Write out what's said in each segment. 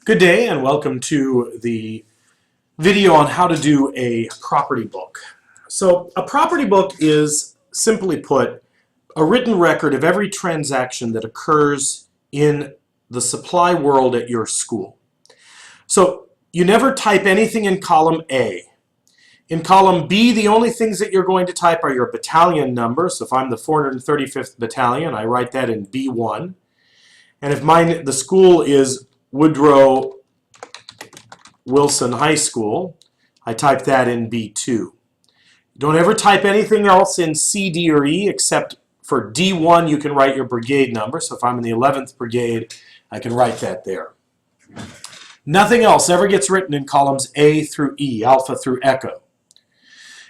Good day and welcome to the video on how to do a property book. So a property book is, simply put, a written record of every transaction that occurs in the supply world at your school. So you never type anything in column A. In column B, the only things that you're going to type are your battalion number. So if I'm the 435th Battalion, I write that in B1. And if the school is Woodrow Wilson High School, I type that in B2. Don't ever type anything else in C, D, or E, except for D1 you can write your brigade number. So if I'm in the 11th Brigade, I can write that there. Nothing else ever gets written in columns A through E, Alpha through Echo.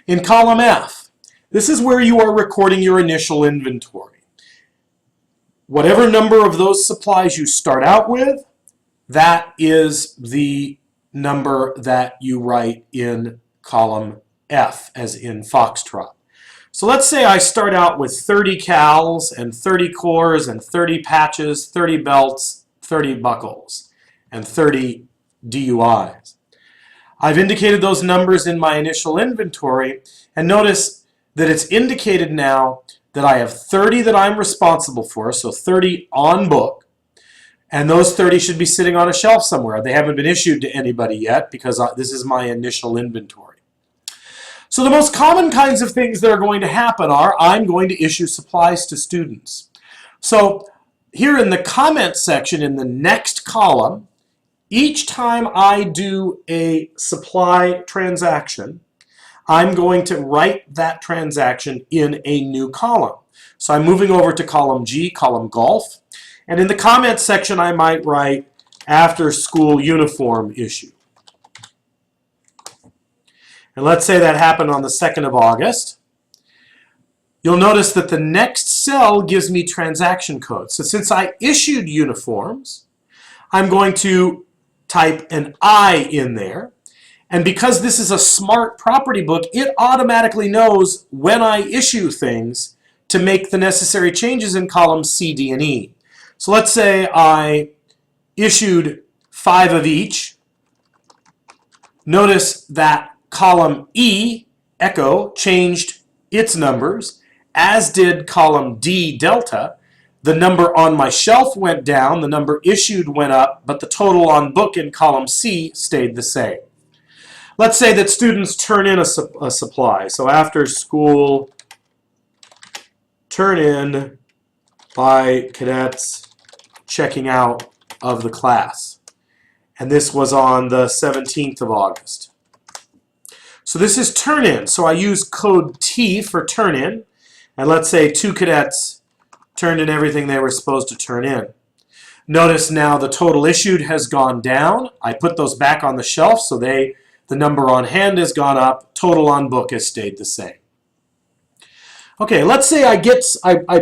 In column F, this is where you are recording your initial inventory. Whatever number of those supplies you start out with, that is the number that you write in column F, as in Foxtrot. So let's say I start out with 30 cals and 30 cores and 30 patches, 30 belts, 30 buckles, and 30 DUIs. I've indicated those numbers in my initial inventory, and notice that it's indicated now that I have 30 that I'm responsible for, so 30 on book, and those 30 should be sitting on a shelf somewhere. They haven't been issued to anybody yet because this is my initial inventory. So the most common kinds of things that are going to happen are I'm going to issue supplies to students. So here in the comment section in the next column, each time I do a supply transaction, I'm going to write that transaction in a new column. So I'm moving over to column G, column golf. And in the comment section, I might write after school uniform issue. And let's say that happened on the 2nd of August. You'll notice that the next cell gives me transaction code. So since I issued uniforms, I'm going to type an I in there. And because this is a smart property book, it automatically knows when I issue things to make the necessary changes in columns C, D, and E. So let's say I issued 5 of each. Notice that column E, Echo, changed its numbers, as did column D, Delta. The number on my shelf went down, the number issued went up, but the total on book in column C stayed the same. Let's say that students turn in a supply. So after school, turn in by cadets checking out of the class. And this was on the 17th of August. So this is turn in. So I use code T for turn in. And let's say 2 cadets turned in everything they were supposed to turn in. Notice now the total issued has gone down. I put those back on the shelf so the number on hand has gone up. Total on book has stayed the same. Okay, let's say I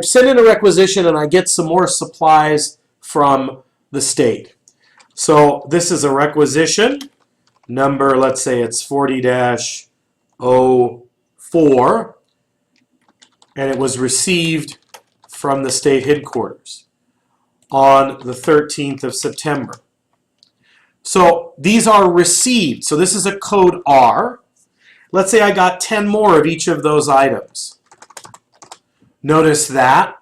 send in a requisition and I get some more supplies from the state. So this is a requisition number, let's say it's 40-04, and it was received from the state headquarters on the 13th of September. So these are received. So this is a code R. Let's say I got 10 more of each of those items. Notice that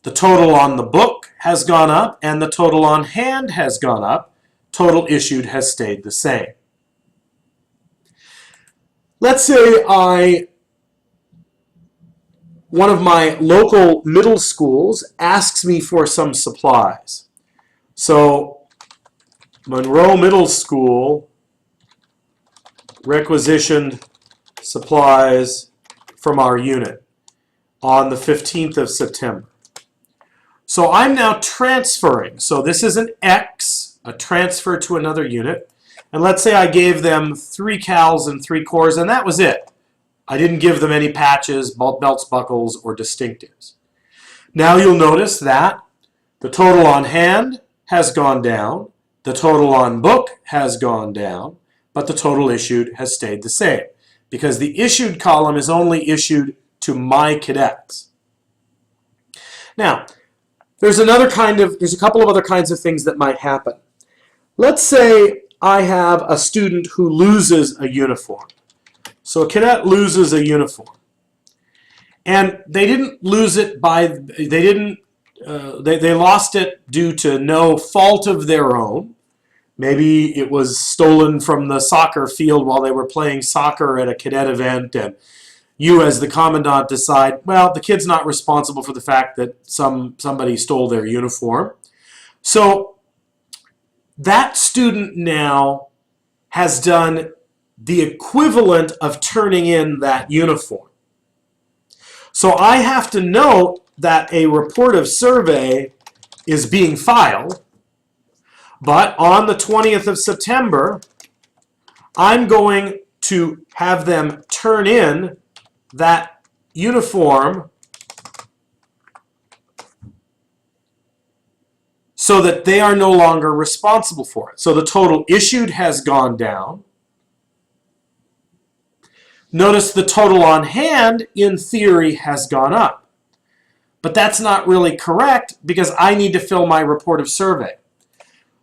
the total on the book has gone up and the total on hand has gone up. Total issued has stayed the same. Let's say one of my local middle schools asks me for some supplies. So Monroe Middle School requisitioned supplies from our unit on the 15th of September. So I'm now transferring. So this is an X, a transfer to another unit. And let's say I gave them 3 cals and 3 cores, and that was it. I didn't give them any patches, belts, buckles, or distinctives. Now you'll notice that the total on hand has gone down. The total on book has gone down, but the total issued has stayed the same because the issued column is only issued to my cadets. Now, there's a couple of other kinds of things that might happen. Let's say I have a student who loses a uniform. So a cadet loses a uniform. And they didn't lose it they lost it due to no fault of their own. Maybe it was stolen from the soccer field while they were playing soccer at a cadet event, and you as the commandant decide, well, the kid's not responsible for the fact that somebody stole their uniform. So that student now has done the equivalent of turning in that uniform. So I have to note that a report of survey is being filed, but on the 20th of September, I'm going to have them turn in that uniform so that they are no longer responsible for it. So the total issued has gone down. Notice the total on hand, in theory, has gone up. But that's not really correct because I need to fill my report of survey.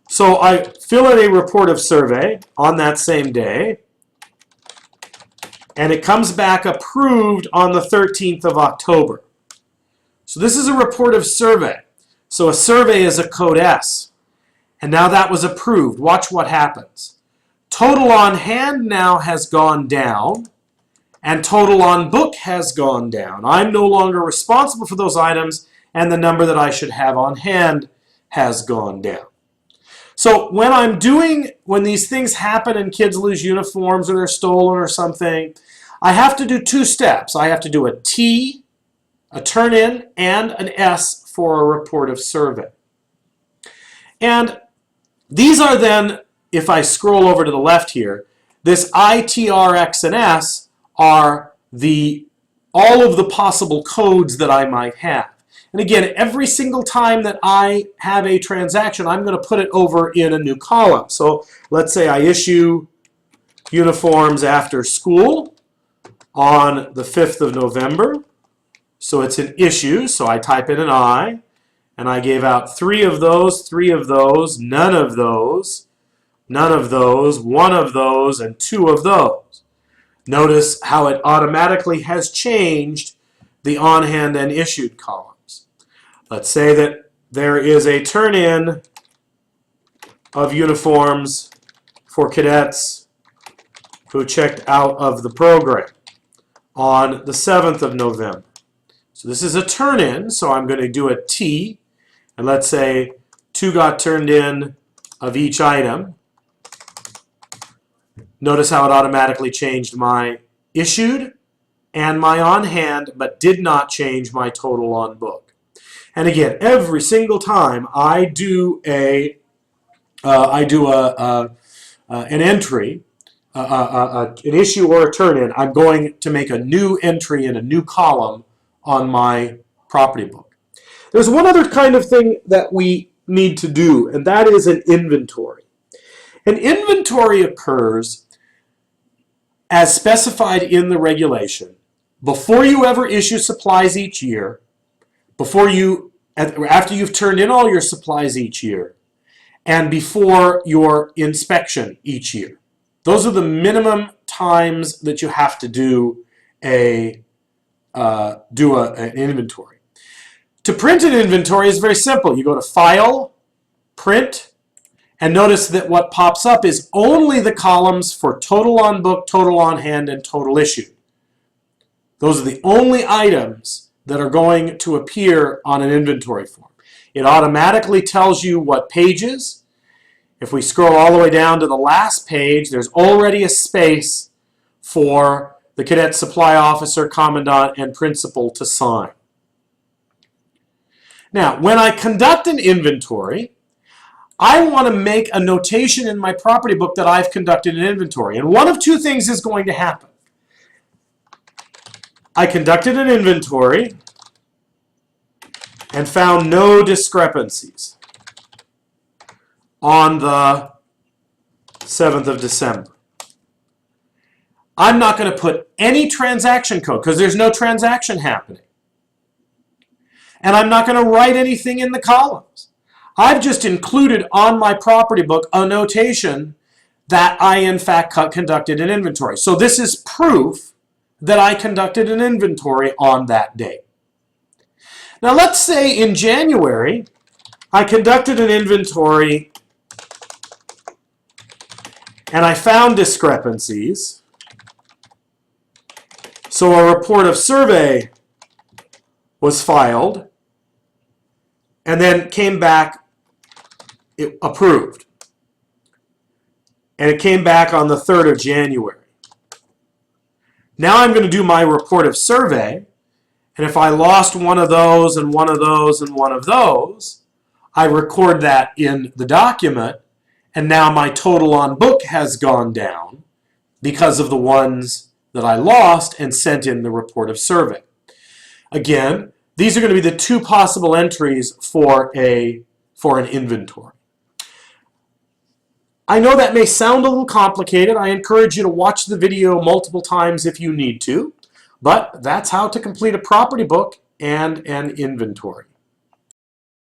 So I fill in a report of survey on that same day, and it comes back approved on the 13th of October. So this is a report of survey. So a survey is a code S. And now that was approved. Watch what happens. Total on hand now has gone down, and total on book has gone down. I'm no longer responsible for those items, and the number that I should have on hand has gone down. So when these things happen and kids lose uniforms or they're stolen or something, I have to do two steps. I have to do a T, a turn in, and an S for a report of survey. And these are then, if I scroll over to the left here, this I, T, R, X, and S are all of the possible codes that I might have. And again, every single time that I have a transaction, I'm going to put it over in a new column. So let's say I issue uniforms after school on the 5th of November. So it's an issue, so I type in an I, and I gave out 3 of those, 3 of those, none of those, none of those, 1 of those, and 2 of those. Notice how it automatically has changed the on-hand and issued columns. Let's say that there is a turn-in of uniforms for cadets who checked out of the program on the 7th of November. So this is a turn-in, so I'm going to do a T, and let's say 2 got turned in of each item. Notice how it automatically changed my issued and my on hand, but did not change my total on book. And again, every single time I do an entry, an issue or a turn-in, I'm going to make a new entry in a new column on my property book. There's one other kind of thing that we need to do, and that is an inventory. An inventory occurs as specified in the regulation before you ever issue supplies each year, after you've turned in all your supplies each year, and before your inspection each year. Those are the minimum times that you have to do an inventory. To print an inventory is very simple. You go to File, Print, and notice that what pops up is only the columns for total on book, total on hand, and total issued. Those are the only items that are going to appear on an inventory form. It automatically tells you what pages. If we scroll all the way down to the last page, there's already a space for the cadet supply officer, commandant, and principal to sign. Now, when I conduct an inventory, I want to make a notation in my property book that I've conducted an inventory. And one of two things is going to happen. I conducted an inventory and found no discrepancies on the 7th of December. I'm not going to put any transaction code because there's no transaction happening. And I'm not going to write anything in the columns. I've just included on my property book a notation that I in fact conducted an inventory. So this is proof that I conducted an inventory on that day. Now let's say in January, I conducted an inventory and I found discrepancies. So a report of survey was filed and then came back approved. And it came back on the 3rd of January. Now I'm going to do my report of survey, and if I lost one of those and one of those and one of those, I record that in the document, and now my total on book has gone down because of the ones that I lost and sent in the report of survey. Again, these are going to be the two possible entries for an inventory. I know that may sound a little complicated. I encourage you to watch the video multiple times if you need to, but that's how to complete a property book and an inventory.